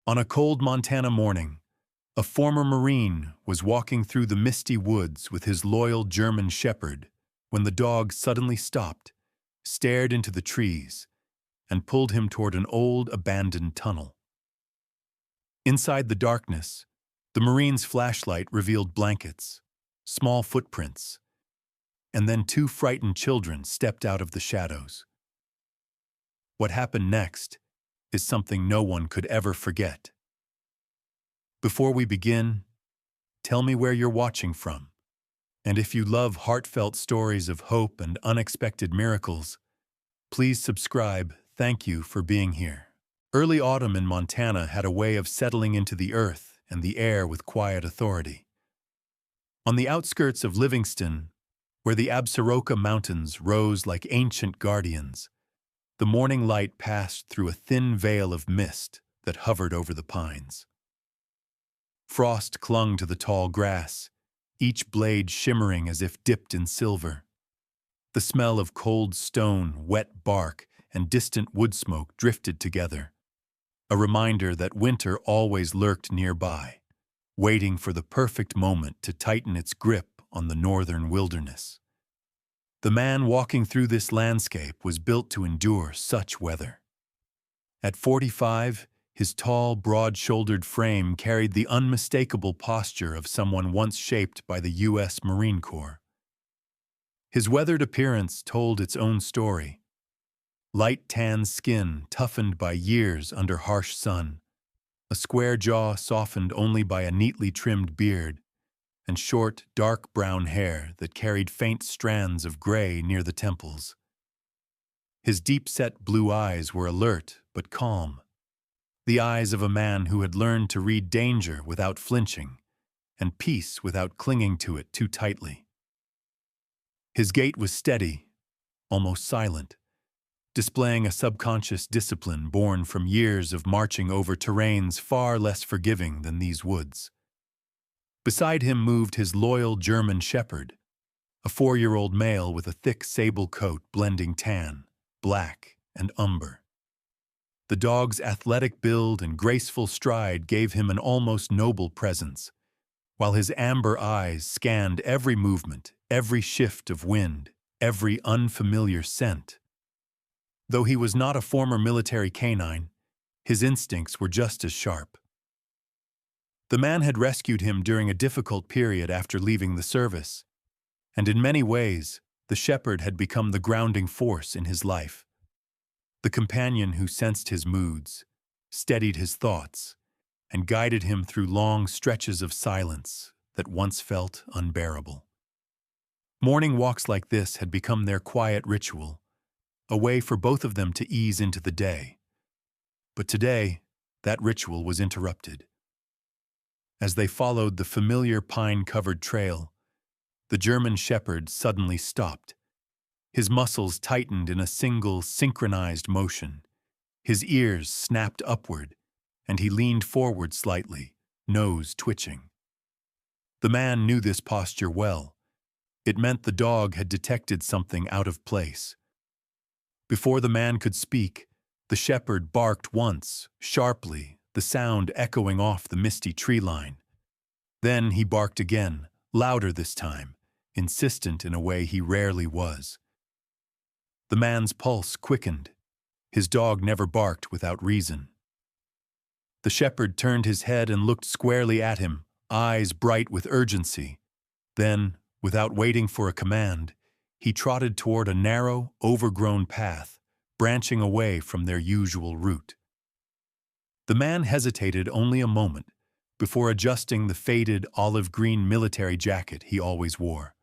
On a cold Montana morning, a former Marine was walking through the misty woods with his loyal German shepherd when the dog suddenly stopped, stared into the trees, and pulled him toward an old, abandoned tunnel. Inside the darkness, the Marine's flashlight revealed blankets, small footprints, and then two frightened children stepped out of the shadows. What happened next is something no one could ever forget. Before we begin, tell me where you're watching from. And if you love heartfelt stories of hope and unexpected miracles, please subscribe. Thank you for being here. Early autumn in Montana had a way of settling into the earth and the air with quiet authority. On the outskirts of Livingston, where the Absaroka Mountains rose like ancient guardians, the morning light passed through a thin veil of mist that hovered over the pines. Frost clung to the tall grass, each blade shimmering as if dipped in silver. The smell of cold stone, wet bark, and distant wood smoke drifted together, a reminder that winter always lurked nearby, waiting for the perfect moment to tighten its grip on the northern wilderness. The man walking through this landscape was built to endure such weather. At 45, his tall, broad-shouldered frame carried the unmistakable posture of someone once shaped by the U.S. Marine Corps. His weathered appearance told its own story. Light tan skin toughened by years under harsh sun, a square jaw softened only by a neatly trimmed beard, and short, dark brown hair that carried faint strands of gray near the temples. His deep-set blue eyes were alert but calm, the eyes of a man who had learned to read danger without flinching, and peace without clinging to it too tightly. His gait was steady, almost silent, displaying a subconscious discipline born from years of marching over terrains far less forgiving than these woods. Beside him moved his loyal German shepherd, a 4-year-old male with a thick sable coat blending tan, black, and umber. The dog's athletic build and graceful stride gave him an almost noble presence, while his amber eyes scanned every movement, every shift of wind, every unfamiliar scent. Though he was not a former military canine, his instincts were just as sharp. The man had rescued him during a difficult period after leaving the service, and in many ways, the shepherd had become the grounding force in his life, the companion who sensed his moods, steadied his thoughts, and guided him through long stretches of silence that once felt unbearable. Morning walks like this had become their quiet ritual, a way for both of them to ease into the day. But today, that ritual was interrupted. As they followed the familiar pine-covered trail, the German shepherd suddenly stopped. His muscles tightened in a single, synchronized motion. His ears snapped upward, and he leaned forward slightly, nose twitching. The man knew this posture well. It meant the dog had detected something out of place. Before the man could speak, the shepherd barked once, sharply, the sound echoing off the misty tree line. Then he barked again, louder this time, insistent in a way he rarely was. The man's pulse quickened. His dog never barked without reason. The shepherd turned his head and looked squarely at him, eyes bright with urgency. Then, without waiting for a command, he trotted toward a narrow, overgrown path, branching away from their usual route. The man hesitated only a moment before adjusting the faded olive-green military jacket he always wore,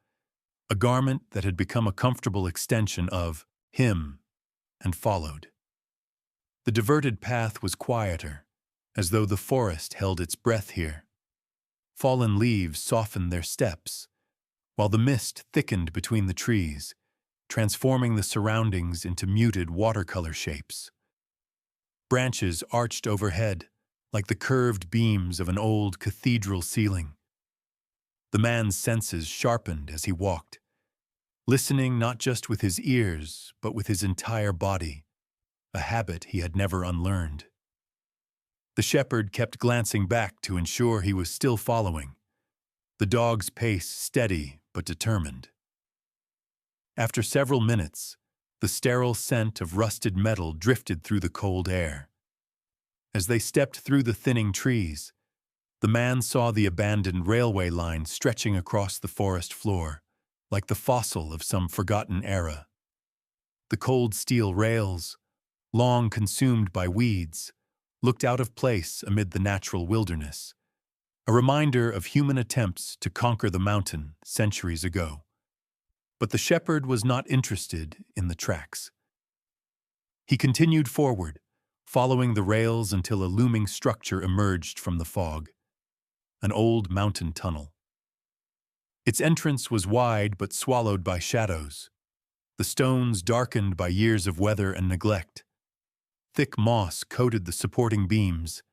a garment that had become a comfortable extension of him, and followed. The diverted path was quieter, as though the forest held its breath here. Fallen leaves softened their steps, while the mist thickened between the trees, transforming the surroundings into muted watercolor shapes. Branches arched overhead, like the curved beams of an old cathedral ceiling. The man's senses sharpened as he walked, listening not just with his ears, but with his entire body, a habit he had never unlearned. The shepherd kept glancing back to ensure he was still following, the dog's pace steady but determined. After several minutes, the sterile scent of rusted metal drifted through the cold air. As they stepped through the thinning trees, the man saw the abandoned railway line stretching across the forest floor, like the fossil of some forgotten era. The cold steel rails, long consumed by weeds, looked out of place amid the natural wilderness, a reminder of human attempts to conquer the mountain centuries ago. But the shepherd was not interested in the tracks. He continued forward, following the rails until a looming structure emerged from the fog, an old mountain tunnel. Its entrance was wide but swallowed by shadows, the stones darkened by years of weather and neglect. Thick moss coated the supporting beams,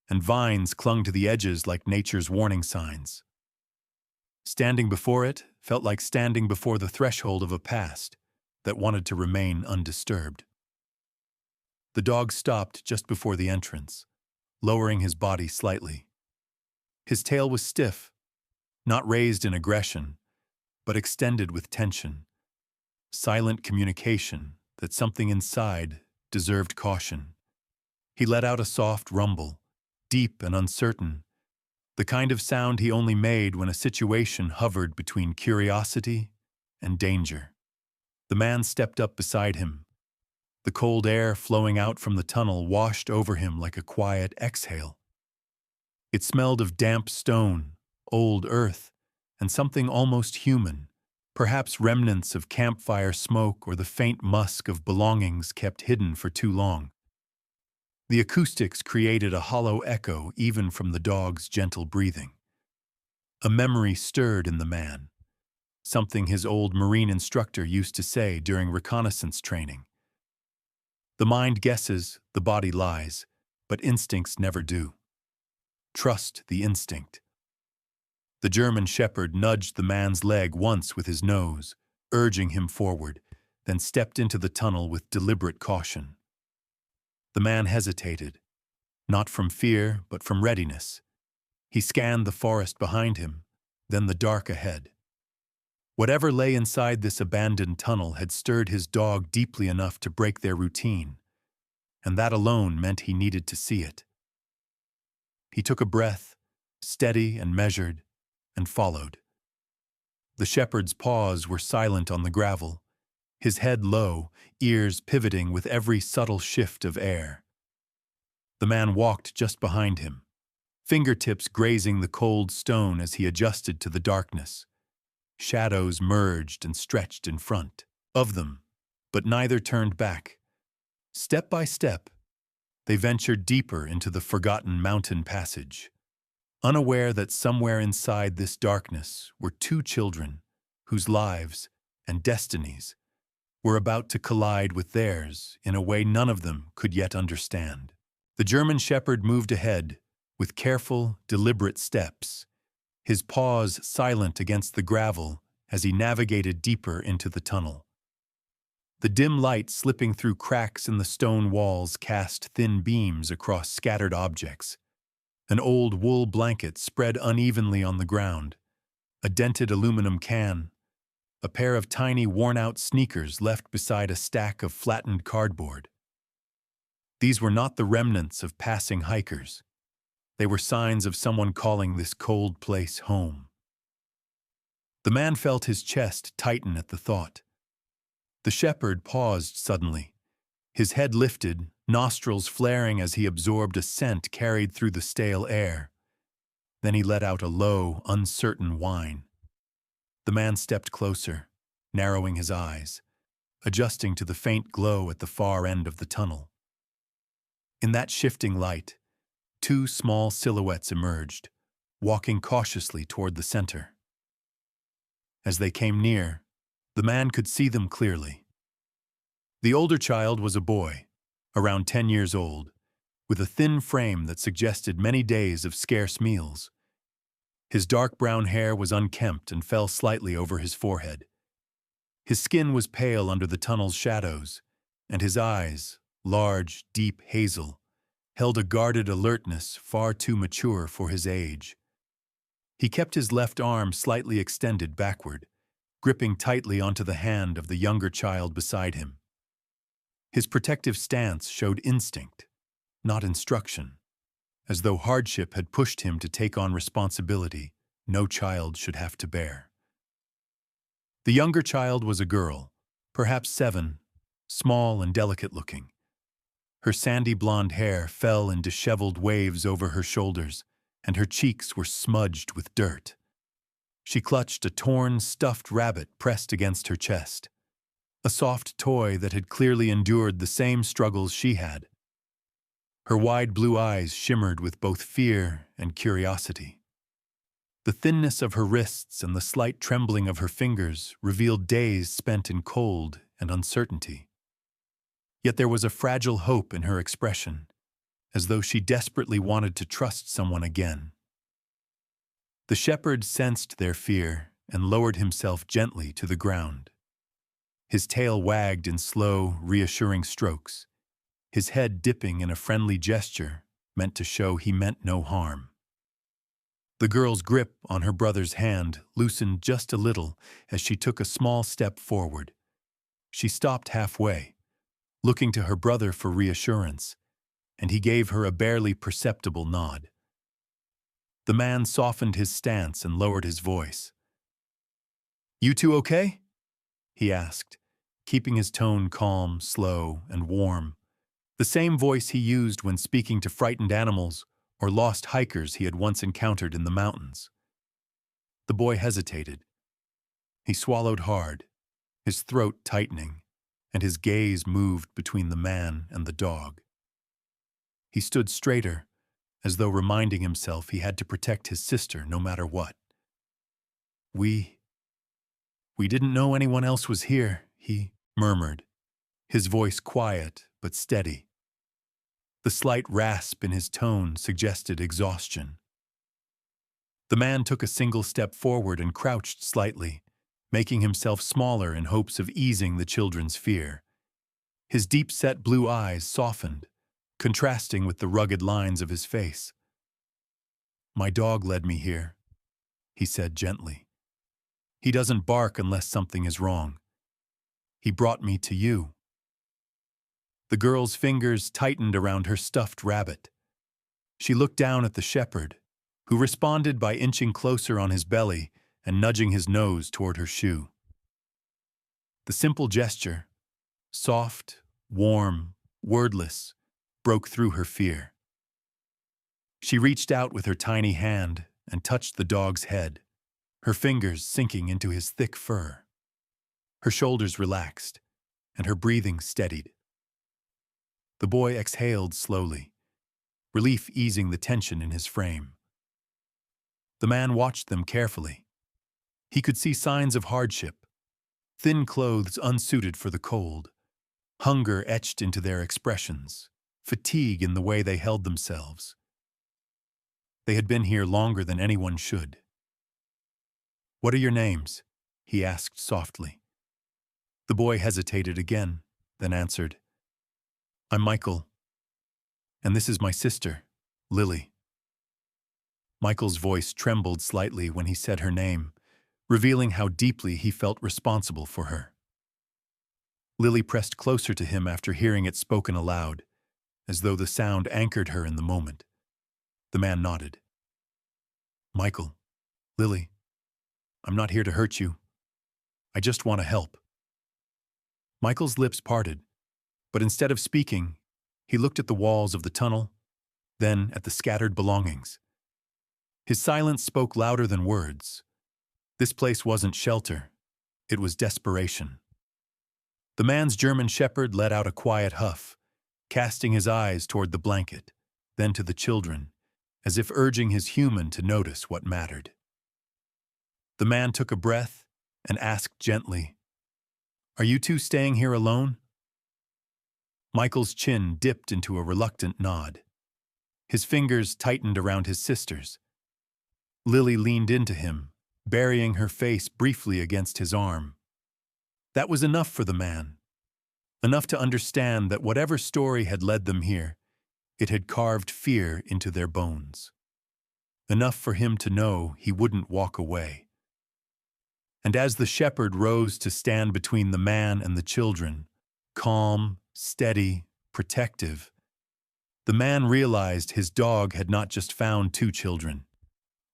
and vines clung to the edges like nature's warning signs. Standing before it felt like standing before the threshold of a past that wanted to remain undisturbed. The dog stopped just before the entrance, lowering his body slightly. His tail was stiff, not raised in aggression, but extended with tension. Silent communication that something inside deserved caution. He let out a soft rumble, deep and uncertain, the kind of sound he only made when a situation hovered between curiosity and danger. The man stepped up beside him. The cold air flowing out from the tunnel washed over him like a quiet exhale. It smelled of damp stone, old earth, and something almost human, perhaps remnants of campfire smoke or the faint musk of belongings kept hidden for too long. The acoustics created a hollow echo even from the dog's gentle breathing. A memory stirred in the man, something his old Marine instructor used to say during reconnaissance training. The mind guesses, the body lies, but instincts never do. Trust the instinct. The German shepherd nudged the man's leg once with his nose, urging him forward, then stepped into the tunnel with deliberate caution. The man hesitated, not from fear, but from readiness. He scanned the forest behind him, then the dark ahead. Whatever lay inside this abandoned tunnel had stirred his dog deeply enough to break their routine, and that alone meant he needed to see it. He took a breath, steady and measured, and followed. The shepherd's paws were silent on the gravel, his head low, ears pivoting with every subtle shift of air. The man walked just behind him, fingertips grazing the cold stone as he adjusted to the darkness. Shadows merged and stretched in front of them, but neither turned back. Step by step, they ventured deeper into the forgotten mountain passage, unaware that somewhere inside this darkness were two children whose lives and destinies were about to collide with theirs in a way none of them could yet understand. The German shepherd moved ahead with careful, deliberate steps, his paws silent against the gravel as he navigated deeper into the tunnel. The dim light slipping through cracks in the stone walls cast thin beams across scattered objects. An old wool blanket spread unevenly on the ground, a dented aluminum can, a pair of tiny worn-out sneakers left beside a stack of flattened cardboard. These were not the remnants of passing hikers. They were signs of someone calling this cold place home. The man felt his chest tighten at the thought. The shepherd paused suddenly, his head lifted, nostrils flaring as he absorbed a scent carried through the stale air. Then he let out a low, uncertain whine. The man stepped closer, narrowing his eyes, adjusting to the faint glow at the far end of the tunnel. In that shifting light, two small silhouettes emerged, walking cautiously toward the center. As they came near, the man could see them clearly. The older child was a boy, around 10 years old, with a thin frame that suggested many days of scarce meals. His dark brown hair was unkempt and fell slightly over his forehead. His skin was pale under the tunnel's shadows, and his eyes, large, deep hazel, held a guarded alertness far too mature for his age. He kept his left arm slightly extended backward, gripping tightly onto the hand of the younger child beside him. His protective stance showed instinct, not instruction, as though hardship had pushed him to take on responsibility no child should have to bear. The younger child was a girl, perhaps 7, small and delicate-looking. Her sandy blonde hair fell in disheveled waves over her shoulders, and her cheeks were smudged with dirt. She clutched a torn, stuffed rabbit pressed against her chest, a soft toy that had clearly endured the same struggles she had. Her wide blue eyes shimmered with both fear and curiosity. The thinness of her wrists and the slight trembling of her fingers revealed days spent in cold and uncertainty. Yet there was a fragile hope in her expression, as though she desperately wanted to trust someone again. The shepherd sensed their fear and lowered himself gently to the ground. His tail wagged in slow, reassuring strokes, his head dipping in a friendly gesture meant to show he meant no harm. The girl's grip on her brother's hand loosened just a little as she took a small step forward. She stopped halfway, looking to her brother for reassurance, and he gave her a barely perceptible nod. The man softened his stance and lowered his voice. "You two okay?" he asked, keeping his tone calm, slow, and warm, the same voice he used when speaking to frightened animals or lost hikers he had once encountered in the mountains. The boy hesitated. He swallowed hard, his throat tightening, and his gaze moved between the man and the dog. He stood straighter, as though reminding himself he had to protect his sister no matter what. We didn't know anyone else was here," he murmured, his voice quiet but steady. The slight rasp in his tone suggested exhaustion. The man took a single step forward and crouched slightly, making himself smaller in hopes of easing the children's fear. His deep-set blue eyes softened, contrasting with the rugged lines of his face. "My dog led me here," he said gently. "He doesn't bark unless something is wrong. He brought me to you." The girl's fingers tightened around her stuffed rabbit. She looked down at the shepherd, who responded by inching closer on his belly and nudging his nose toward her shoe. The simple gesture, soft, warm, wordless, broke through her fear. She reached out with her tiny hand and touched the dog's head, her fingers sinking into his thick fur. Her shoulders relaxed, and her breathing steadied. The boy exhaled slowly, relief easing the tension in his frame. The man watched them carefully. He could see signs of hardship, thin clothes unsuited for the cold, hunger etched into their expressions, fatigue in the way they held themselves. They had been here longer than anyone should. "What are your names?" he asked softly. The boy hesitated again, then answered, "I'm Michael, and this is my sister, Lily." Michael's voice trembled slightly when he said her name, revealing how deeply he felt responsible for her. Lily pressed closer to him after hearing it spoken aloud, as though the sound anchored her in the moment. The man nodded. "Michael, Lily, I'm not here to hurt you. I just want to help." Michael's lips parted, but instead of speaking, he looked at the walls of the tunnel, then at the scattered belongings. His silence spoke louder than words. This place wasn't shelter, it was desperation. The man's German shepherd let out a quiet huff, casting his eyes toward the blanket, then to the children, as if urging his human to notice what mattered. The man took a breath and asked gently, "Are you two staying here alone?" Michael's chin dipped into a reluctant nod. His fingers tightened around his sister's. Lily leaned into him, burying her face briefly against his arm. That was enough for the man, enough to understand that whatever story had led them here, It had carved fear into their bones. Enough for him to know he wouldn't walk away. And as the shepherd rose to stand between the man and the children, calm, steady, protective, the man realized his dog had not just found two children.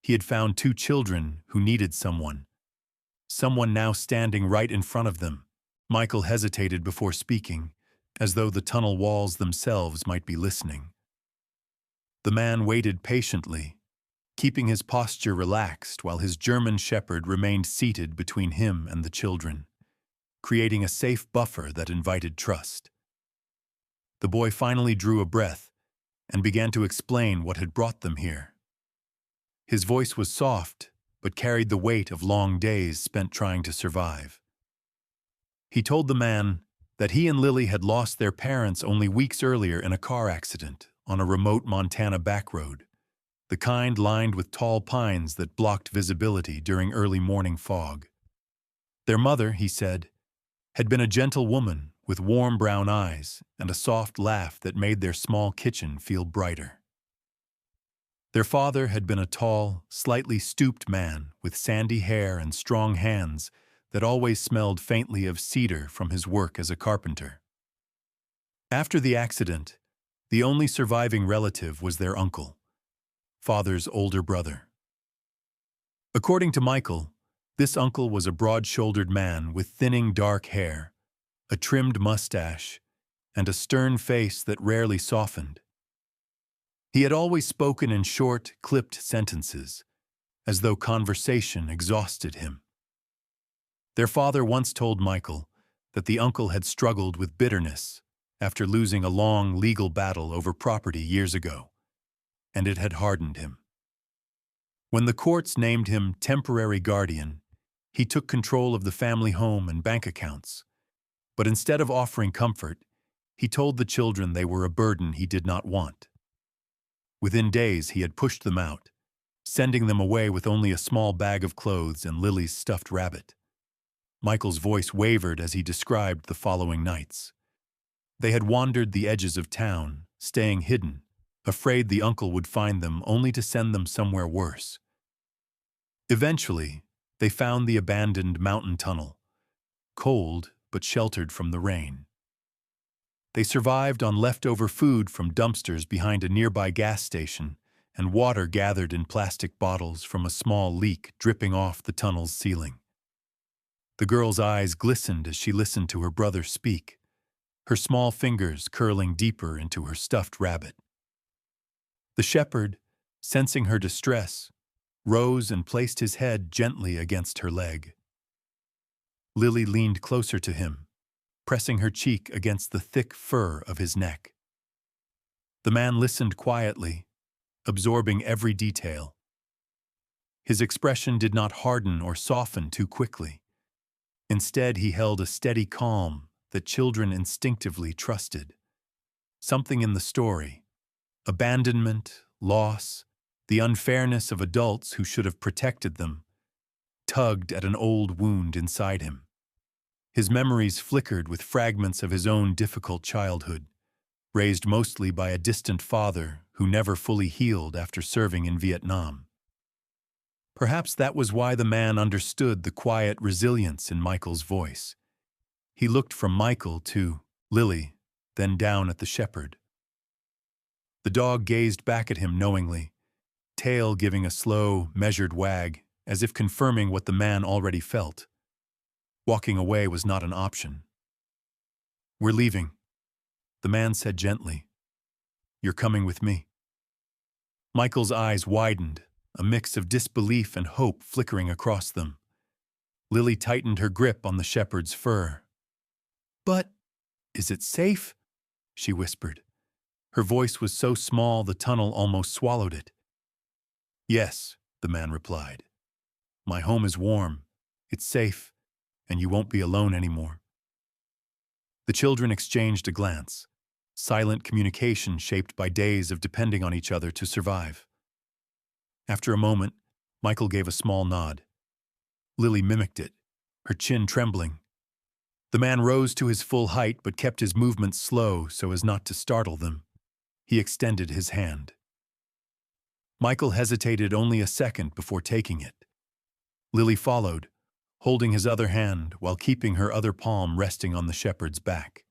He had found two children who needed someone. Someone now standing right in front of them. Michael hesitated before speaking, as though the tunnel walls themselves might be listening. The man waited patiently, keeping his posture relaxed while his German shepherd remained seated between him and the children, creating a safe buffer that invited trust. The boy finally drew a breath and began to explain what had brought them here. His voice was soft, but carried the weight of long days spent trying to survive. He told the man that he and Lily had lost their parents only weeks earlier in a car accident on a remote Montana backroad, the kind lined with tall pines that blocked visibility during early morning fog. Their mother, he said, had been a gentle woman with warm brown eyes and a soft laugh that made their small kitchen feel brighter. Their father had been a tall, slightly stooped man with sandy hair and strong hands that always smelled faintly of cedar from his work as a carpenter. After the accident, the only surviving relative was their uncle, father's older brother. According to Michael, this uncle was a broad-shouldered man with thinning dark hair, a trimmed mustache, and a stern face that rarely softened. He had always spoken in short, clipped sentences, as though conversation exhausted him. Their father once told Michael that the uncle had struggled with bitterness after losing a long legal battle over property years ago, and it had hardened him. When the courts named him temporary guardian, he took control of the family home and bank accounts. But instead of offering comfort, he told the children they were a burden he did not want. Within days, he had pushed them out, sending them away with only a small bag of clothes and Lily's stuffed rabbit. Michael's voice wavered as he described the following nights. They had wandered the edges of town, staying hidden, afraid the uncle would find them only to send them somewhere worse. Eventually, they found the abandoned mountain tunnel, cold but sheltered from the rain. They survived on leftover food from dumpsters behind a nearby gas station and water gathered in plastic bottles from a small leak dripping off the tunnel's ceiling. The girl's eyes glistened as she listened to her brother speak, her small fingers curling deeper into her stuffed rabbit. The shepherd, sensing her distress, rose and placed his head gently against her leg. Lily leaned closer to him, pressing her cheek against the thick fur of his neck. The man listened quietly, absorbing every detail. His expression did not harden or soften too quickly. Instead, he held a steady calm that children instinctively trusted. Something in the story, abandonment, loss, the unfairness of adults who should have protected them, tugged at an old wound inside him. His memories flickered with fragments of his own difficult childhood, raised mostly by a distant father who never fully healed after serving in Vietnam. Perhaps that was why the man understood the quiet resilience in Michael's voice. He looked from Michael to Lily, then down at the shepherd. The dog gazed back at him knowingly, tail giving a slow, measured wag, as if confirming what the man already felt. Walking away was not an option. "We're leaving," the man said gently. "You're coming with me." Michael's eyes widened, a mix of disbelief and hope flickering across them. Lily tightened her grip on the shepherd's fur. "But, is it safe?" she whispered. Her voice was so small the tunnel almost swallowed it. "Yes," the man replied. "My home is warm, it's safe, and you won't be alone anymore." The children exchanged a glance, silent communication shaped by days of depending on each other to survive. After a moment, Michael gave a small nod. Lily mimicked it, her chin trembling. The man rose to his full height but kept his movements slow so as not to startle them. He extended his hand. Michael hesitated only a second before taking it. Lily followed, holding his other hand while keeping her other palm resting on the shepherd's back.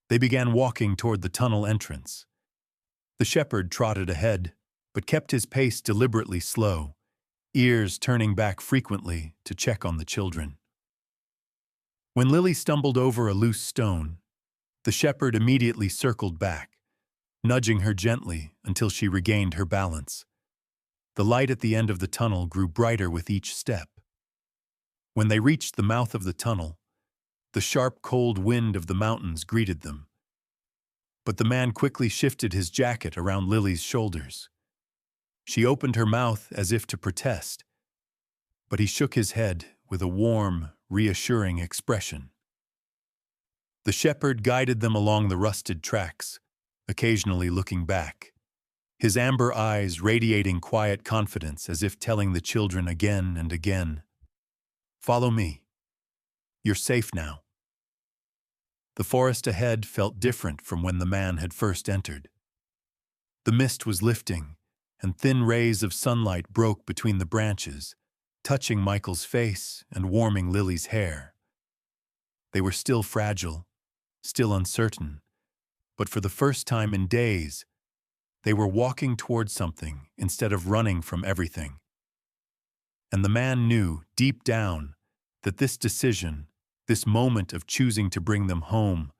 They began walking toward the tunnel entrance. The shepherd trotted ahead, but kept his pace deliberately slow, ears turning back frequently to check on the children. When Lily stumbled over a loose stone, the shepherd immediately circled back, nudging her gently until she regained her balance. The light at the end of the tunnel grew brighter with each step. When they reached the mouth of the tunnel, the sharp, cold wind of the mountains greeted them. But the man quickly shifted his jacket around Lily's shoulders. She opened her mouth as if to protest, but he shook his head with a warm, reassuring expression. The shepherd guided them along the rusted tracks, occasionally looking back, his amber eyes radiating quiet confidence as if telling the children again and again, "Follow me. You're safe now." The forest ahead felt different from when the man had first entered. The mist was lifting, and thin rays of sunlight broke between the branches, touching Michael's face and warming Lily's hair. They were still fragile, still uncertain, but for the first time in days, they were walking toward something instead of running from everything. And the man knew, deep down, that this decision, this moment of choosing to bring them home,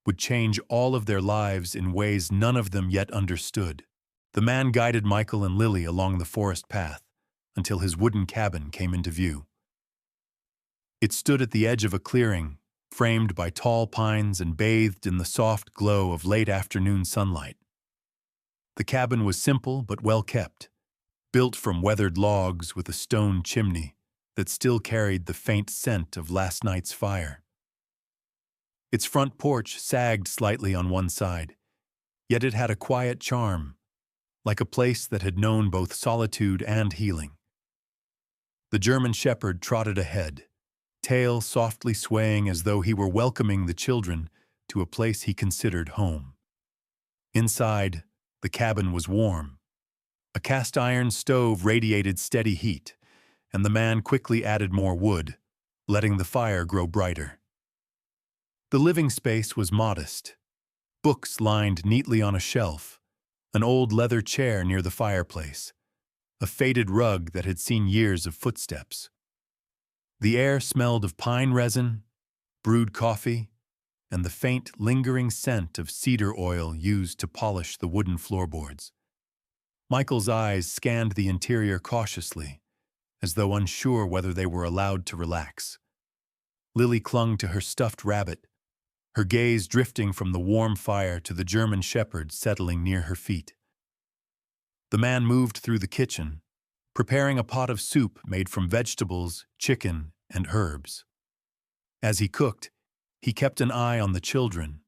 would change all of their lives in ways none of them yet understood. The man guided Michael and Lily along the forest path until his wooden cabin came into view. It stood at the edge of a clearing, framed by tall pines and bathed in the soft glow of late afternoon sunlight. The cabin was simple but well kept, built from weathered logs with a stone chimney that still carried the faint scent of last night's fire. Its front porch sagged slightly on one side, yet it had a quiet charm, like a place that had known both solitude and healing. The German shepherd trotted ahead, tail softly swaying as though he were welcoming the children to a place he considered home. Inside, the cabin was warm. A cast-iron stove radiated steady heat, and the man quickly added more wood, letting the fire grow brighter. The living space was modest. Books lined neatly on a shelf, an old leather chair near the fireplace, a faded rug that had seen years of footsteps. The air smelled of pine resin, brewed coffee, and the faint, lingering scent of cedar oil used to polish the wooden floorboards. Michael's eyes scanned the interior cautiously, as though unsure whether they were allowed to relax. Lily clung to her stuffed rabbit, her gaze drifting from the warm fire to the German shepherd settling near her feet. The man moved through the kitchen, preparing a pot of soup made from vegetables, chicken, and herbs. As he cooked, he kept an eye on the children,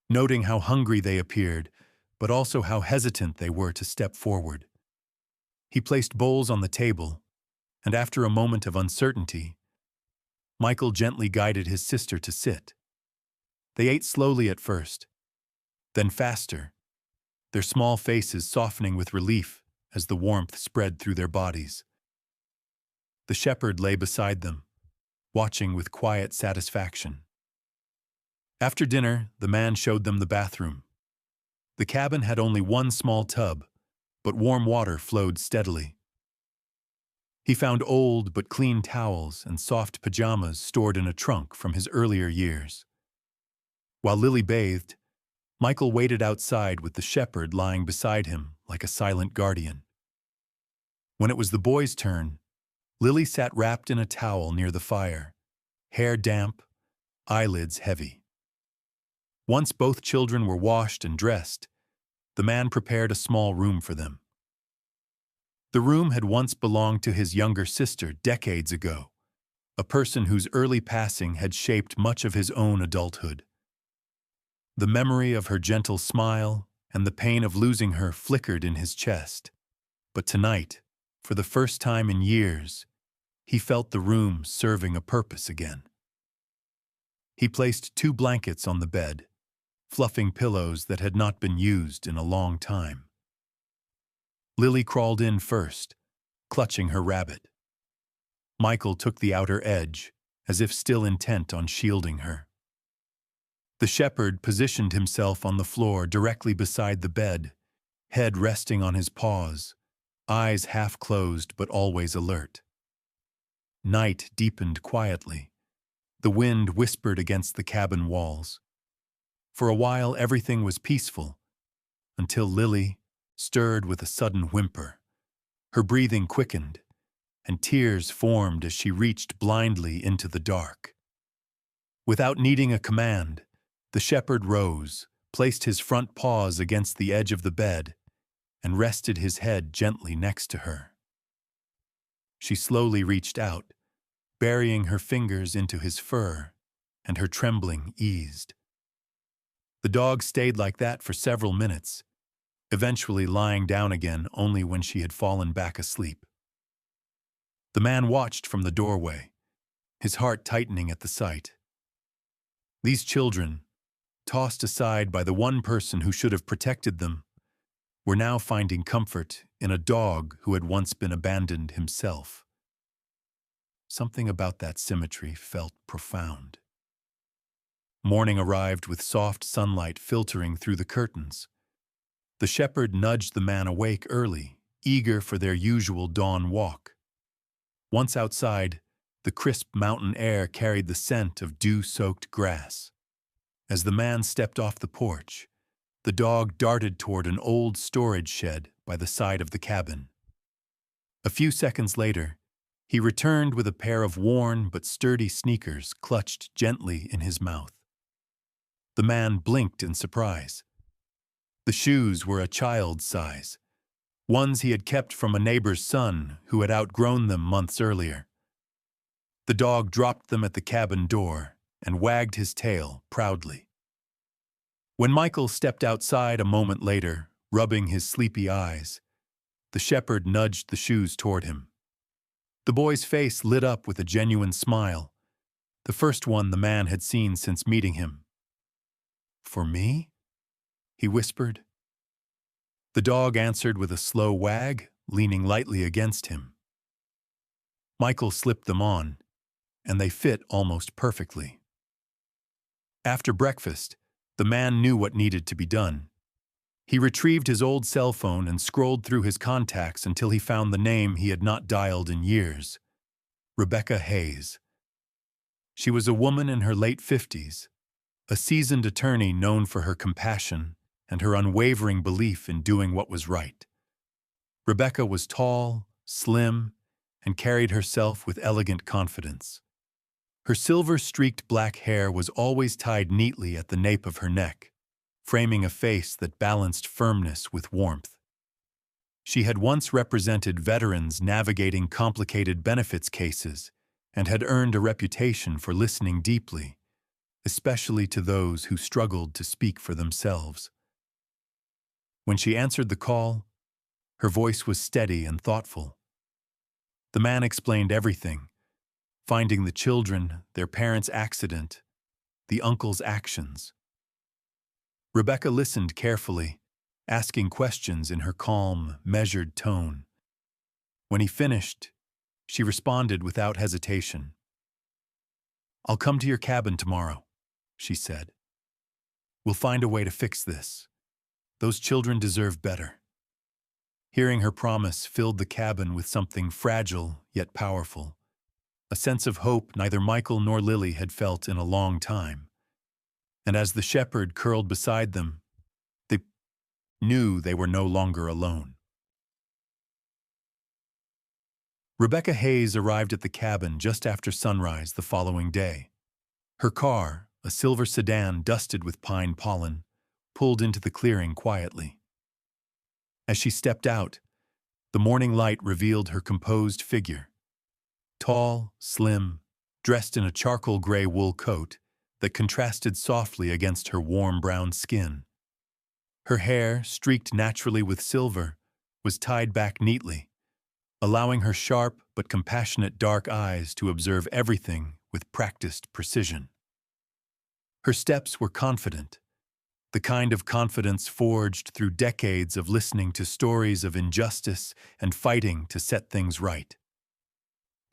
noting how hungry they appeared, but also how hesitant they were to step forward. He placed bowls on the table, and after a moment of uncertainty, Michael gently guided his sister to sit. They ate slowly at first, then faster, their small faces softening with relief as the warmth spread through their bodies. The shepherd lay beside them, watching with quiet satisfaction. After dinner, the man showed them the bathroom. The cabin had only one small tub, but warm water flowed steadily. He found old but clean towels and soft pajamas stored in a trunk from his earlier years. While Lily bathed, Michael waited outside with the shepherd lying beside him like a silent guardian. When it was the boys' turn, Lily sat wrapped in a towel near the fire, hair damp, eyelids heavy. Once both children were washed and dressed, the man prepared a small room for them. The room had once belonged to his younger sister decades ago, a person whose early passing had shaped much of his own adulthood. The memory of her gentle smile and the pain of losing her flickered in his chest. But tonight, for the first time in years, he felt the room serving a purpose again. He placed 2 blankets on the bed, fluffing pillows that had not been used in a long time. Lily crawled in first, clutching her rabbit. Michael took the outer edge, as if still intent on shielding her. The shepherd positioned himself on the floor directly beside the bed, head resting on his paws, eyes half closed but always alert. Night deepened quietly. The wind whispered against the cabin walls. For a while everything was peaceful, until Lily stirred with a sudden whimper. Her breathing quickened, and tears formed as she reached blindly into the dark. Without needing a command, the shepherd rose, placed his front paws against the edge of the bed, and rested his head gently next to her. She slowly reached out, burying her fingers into his fur, and her trembling eased. The dog stayed like that for several minutes, eventually lying down again only when she had fallen back asleep. The man watched from the doorway, his heart tightening at the sight. These children, tossed aside by the one person who should have protected them, were now finding comfort in a dog who had once been abandoned himself. Something about that symmetry felt profound. Morning arrived with soft sunlight filtering through the curtains. The shepherd nudged the man awake early, eager for their usual dawn walk. Once outside, the crisp mountain air carried the scent of dew-soaked grass. As the man stepped off the porch, the dog darted toward an old storage shed by the side of the cabin. A few seconds later, he returned with a pair of worn but sturdy sneakers clutched gently in his mouth. The man blinked in surprise. The shoes were a child's size, ones he had kept from a neighbor's son who had outgrown them months earlier. The dog dropped them at the cabin door and wagged his tail proudly. When Michael stepped outside a moment later, rubbing his sleepy eyes, the shepherd nudged the shoes toward him. The boy's face lit up with a genuine smile, the first one the man had seen since meeting him. "For me?" he whispered. The dog answered with a slow wag, leaning lightly against him. Michael slipped them on, and they fit almost perfectly. After breakfast, the man knew what needed to be done. He retrieved his old cell phone and scrolled through his contacts until he found the name he had not dialed in years: Rebecca Hayes. She was a woman in her late 50s, a seasoned attorney known for her compassion and her unwavering belief in doing what was right. Rebecca was tall, slim, and carried herself with elegant confidence. Her silver-streaked black hair was always tied neatly at the nape of her neck, framing a face that balanced firmness with warmth. She had once represented veterans navigating complicated benefits cases and had earned a reputation for listening deeply, especially to those who struggled to speak for themselves. When she answered the call, her voice was steady and thoughtful. The man explained everything: finding the children, their parents' accident, the uncle's actions. Rebecca listened carefully, asking questions in her calm, measured tone. When he finished, she responded without hesitation. "I'll come to your cabin tomorrow," she said. "We'll find a way to fix this. Those children deserve better." Hearing her promise filled the cabin with something fragile yet powerful, a sense of hope neither Michael nor Lily had felt in a long time. And as the shepherd curled beside them, they knew they were no longer alone. Rebecca Hayes arrived at the cabin just after sunrise the following day. Her car, a silver sedan dusted with pine pollen, pulled into the clearing quietly. As she stepped out, the morning light revealed her composed figure. Tall, slim, dressed in a charcoal gray wool coat that contrasted softly against her warm brown skin. Her hair, streaked naturally with silver, was tied back neatly, allowing her sharp but compassionate dark eyes to observe everything with practiced precision. Her steps were confident, the kind of confidence forged through decades of listening to stories of injustice and fighting to set things right.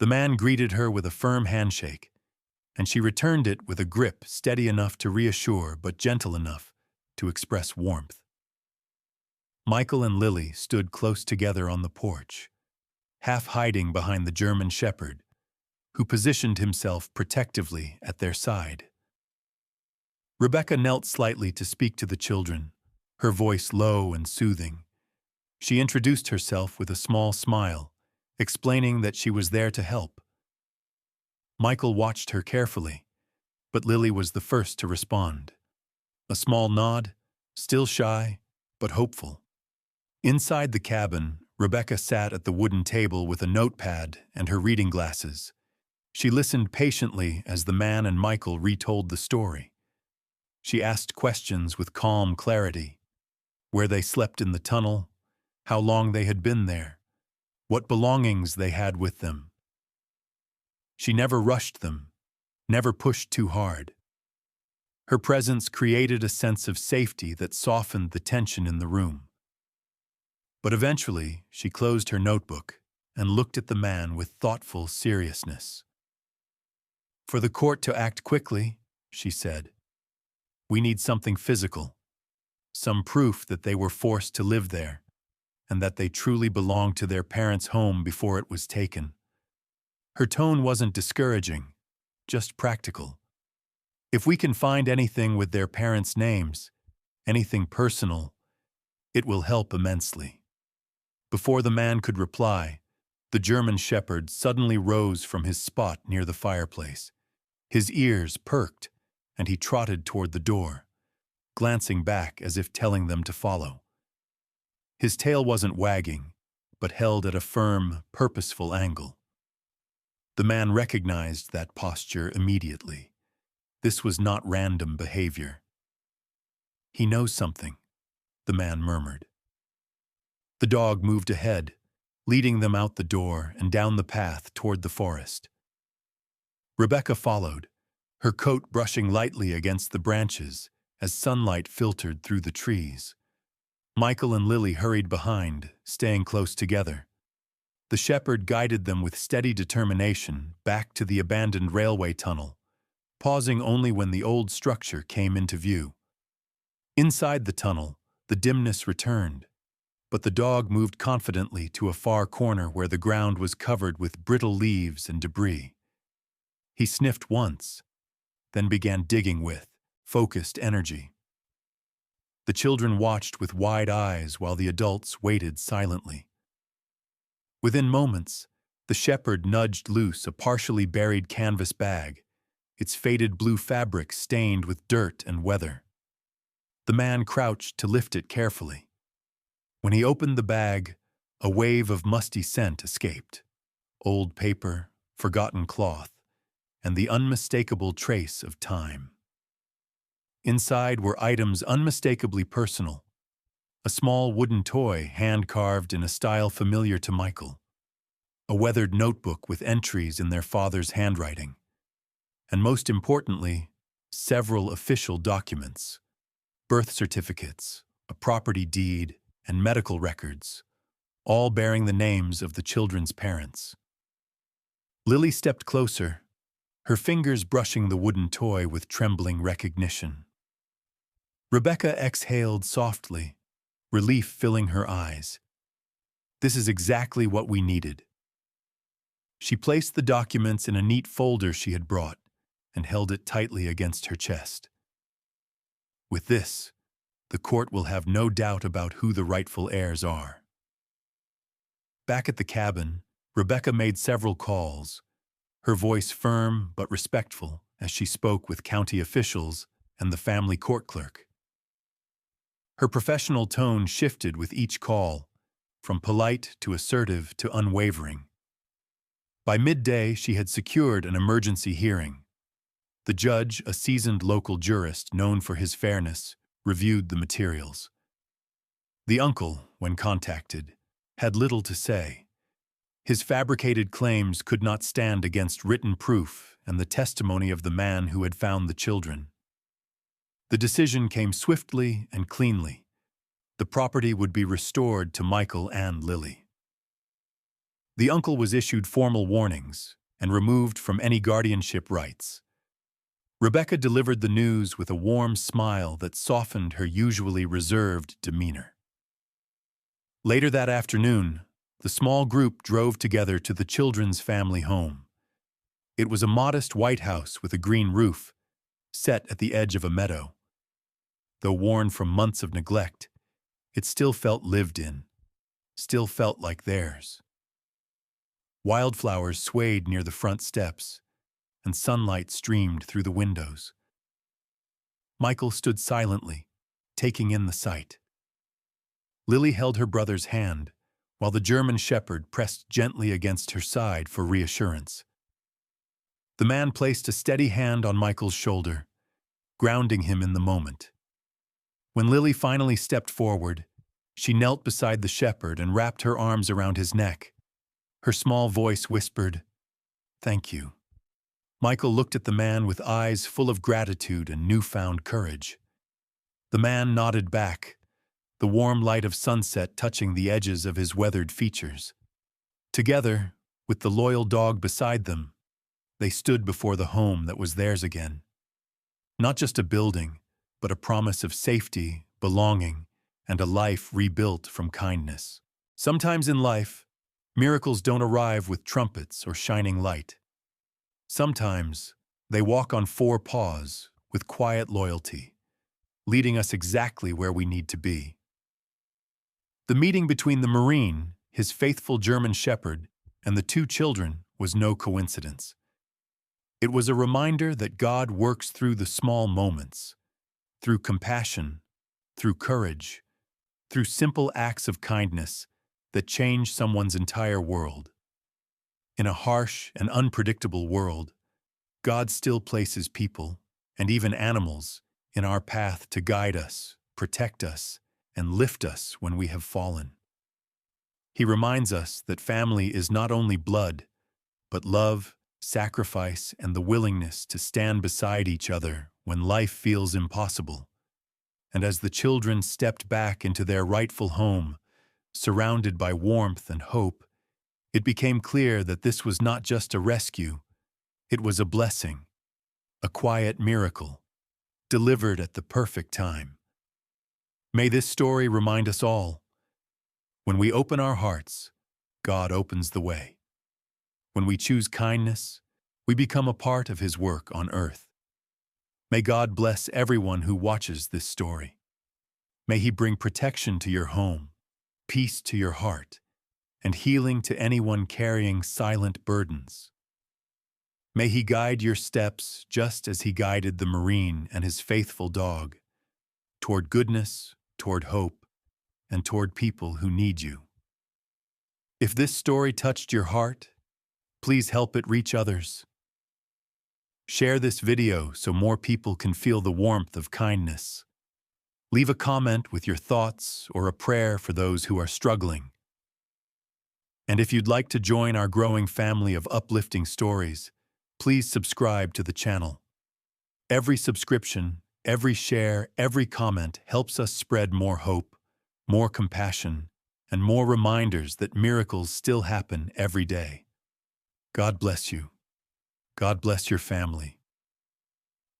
The man greeted her with a firm handshake, and she returned it with a grip steady enough to reassure but gentle enough to express warmth. Michael and Lily stood close together on the porch, half hiding behind the German shepherd, who positioned himself protectively at their side. Rebecca knelt slightly to speak to the children, her voice low and soothing. She introduced herself with a small smile, explaining that she was there to help. Michael watched her carefully, but Lily was the first to respond. A small nod, still shy, but hopeful. Inside the cabin, Rebecca sat at the wooden table with a notepad and her reading glasses. She listened patiently as the man and Michael retold the story. She asked questions with calm clarity: where they slept in the tunnel, how long they had been there, what belongings they had with them. She never rushed them, never pushed too hard. Her presence created a sense of safety that softened the tension in the room. But eventually, she closed her notebook and looked at the man with thoughtful seriousness. "For the court to act quickly," she said, "we need something physical, some proof that they were forced to live there, and that they truly belonged to their parents' home before it was taken." Her tone wasn't discouraging, just practical. If we can find anything with their parents' names, anything personal, it will help immensely. Before the man could reply, the German shepherd suddenly rose from his spot near the fireplace. His ears perked, and he trotted toward the door, glancing back as if telling them to follow. His tail wasn't wagging, but held at a firm, purposeful angle. The man recognized that posture immediately. This was not random behavior. "He knows something," the man murmured. The dog moved ahead, leading them out the door and down the path toward the forest. Rebecca followed, her coat brushing lightly against the branches as sunlight filtered through the trees. Michael and Lily hurried behind, staying close together. The shepherd guided them with steady determination back to the abandoned railway tunnel, pausing only when the old structure came into view. Inside the tunnel, the dimness returned, but the dog moved confidently to a far corner where the ground was covered with brittle leaves and debris. He sniffed once, then began digging with focused energy. The children watched with wide eyes while the adults waited silently. Within moments, the shepherd nudged loose a partially buried canvas bag, its faded blue fabric stained with dirt and weather. The man crouched to lift it carefully. When he opened the bag, a wave of musty scent escaped: old paper, forgotten cloth, and the unmistakable trace of time. Inside were items unmistakably personal: a small wooden toy hand-carved in a style familiar to Michael, a weathered notebook with entries in their father's handwriting, and most importantly, several official documents: birth certificates, a property deed, and medical records, all bearing the names of the children's parents. Lily stepped closer, her fingers brushing the wooden toy with trembling recognition. Rebecca exhaled softly, relief filling her eyes. This is exactly what we needed. She placed the documents in a neat folder she had brought and held it tightly against her chest. With this, the court will have no doubt about who the rightful heirs are. Back at the cabin, Rebecca made several calls, her voice firm but respectful as she spoke with county officials and the family court clerk. Her professional tone shifted with each call, from polite to assertive to unwavering. By midday, she had secured an emergency hearing. The judge, a seasoned local jurist known for his fairness, reviewed the materials. The uncle, when contacted, had little to say. His fabricated claims could not stand against written proof and the testimony of the man who had found the children. The decision came swiftly and cleanly. The property would be restored to Michael and Lily. The uncle was issued formal warnings and removed from any guardianship rights. Rebecca delivered the news with a warm smile that softened her usually reserved demeanor. Later that afternoon, the small group drove together to the children's family home. It was a modest white house with a green roof, set at the edge of a meadow. Though worn from months of neglect, it still felt lived in, still felt like theirs. Wildflowers swayed near the front steps, and sunlight streamed through the windows. Michael stood silently, taking in the sight. Lily held her brother's hand, while the German shepherd pressed gently against her side for reassurance. The man placed a steady hand on Michael's shoulder, grounding him in the moment. When Lily finally stepped forward, she knelt beside the shepherd and wrapped her arms around his neck. Her small voice whispered, "Thank you." Michael looked at the man with eyes full of gratitude and newfound courage. The man nodded back, the warm light of sunset touching the edges of his weathered features. Together, with the loyal dog beside them, they stood before the home that was theirs again. Not just a building, but a promise of safety, belonging, and a life rebuilt from kindness. Sometimes in life, miracles don't arrive with trumpets or shining light. Sometimes they walk on four paws with quiet loyalty, leading us exactly where we need to be. The meeting between the Marine, his faithful German shepherd, and the two children was no coincidence. It was a reminder that God works through the small moments, through compassion, through courage, through simple acts of kindness that change someone's entire world. In a harsh and unpredictable world, God still places people, and even animals, in our path to guide us, protect us, and lift us when we have fallen. He reminds us that family is not only blood, but love, sacrifice, and the willingness to stand beside each other when life feels impossible. And as the children stepped back into their rightful home, surrounded by warmth and hope, it became clear that this was not just a rescue, it was a blessing, a quiet miracle, delivered at the perfect time. May this story remind us all, when we open our hearts, God opens the way. When we choose kindness, we become a part of His work on earth. May God bless everyone who watches this story. May He bring protection to your home, peace to your heart, and healing to anyone carrying silent burdens. May He guide your steps just as He guided the Marine and his faithful dog, toward goodness, toward hope, and toward people who need you. If this story touched your heart, please help it reach others. Share this video so more people can feel the warmth of kindness. Leave a comment with your thoughts or a prayer for those who are struggling. And if you'd like to join our growing family of uplifting stories, please subscribe to the channel. Every subscription, every share, every comment helps us spread more hope, more compassion, and more reminders that miracles still happen every day. God bless you. God bless your family.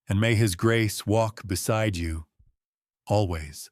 And may His grace walk beside you always.